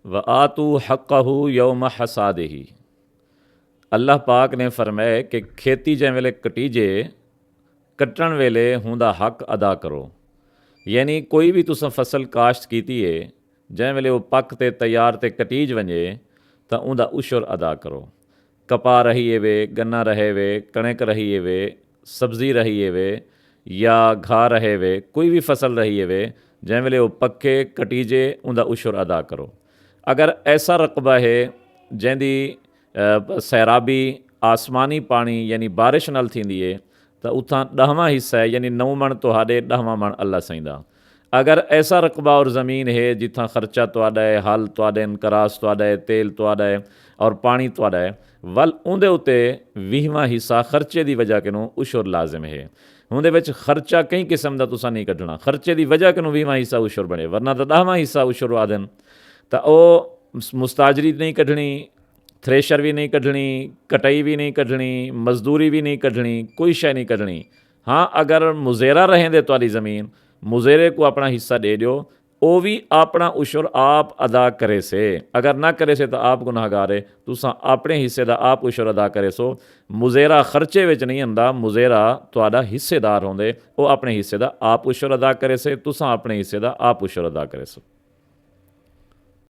व आतू हक़हू यौम हसादिही। अल्लाह पाक ने फरमाया कि खेती जै वेले कटीजे कट्टण वेले हुंदा हक अदा करो। यानी कोई भी तुसां फसल काश्त कीती है जै वेले वो पक ते तैयार ते कटीज वञे तो उंदा उशर अदा करो। कपा रही वे, गन्ना रहे वे, कणक रही वे, सब्ज़ी रही वे या घाह रहे वे, कोई भी फसल रही वे, जै वेले वो पक्के कटीजे उंदा उशर अदा करो। अगर ऐसा रकबा है जैंदी सैराबी आसमानी पानी यानी बारिश नाल थींदी है तो उतां 10वां हिस्सा है यानी 9 मण तुहाडे 10वां मण अल्लाह सईंदा। अगर ऐसा रकबा और ज़मीन है जिथां खर्चा तुहाडा है, हल तुहाडे हैं, करास तुहाडा है, तेल तुहाडा है और पानी तुहाडा है, वल उंदे उत्ते 20वां हिस्सा खर्चे की वजह किनों उशर लाजिम है। उंदे विच खर्चा कई किस्म का तुसां नहीं कढ़ना, खर्चे की वजह किनों 20वां हिस्सा उशर बने, वरना तो 10वां हिस्सा उशर आदन। तो वह मुस्ताजरी नहीं कढ़नी, थ्रेशर भी नहीं कढ़नी, कटाई भी नहीं कढ़नी, मजदूरी भी नहीं कढ़नी, कोई शय नहीं कढ़नी। हाँ, अगर मुजेरा रहेंदे तुहाडी ज़मीन, मुजेरे को अपना हिस्सा दे दियो, वो भी अपना उशर आप अदा करे से। अगर ना करे से तो आप गुनाहगार है, तुसां अपने हिस्से का आप उशर अदा करे सो। मुजेरा खर्चे विच नहीं हुंदा, मुजेरा तुहाडा हिस्सेदार होंदे, वो अपने हिस्से का आप उशर अदा करे से, तुसां अपने हिस्से का आप उशर अदा करे सो।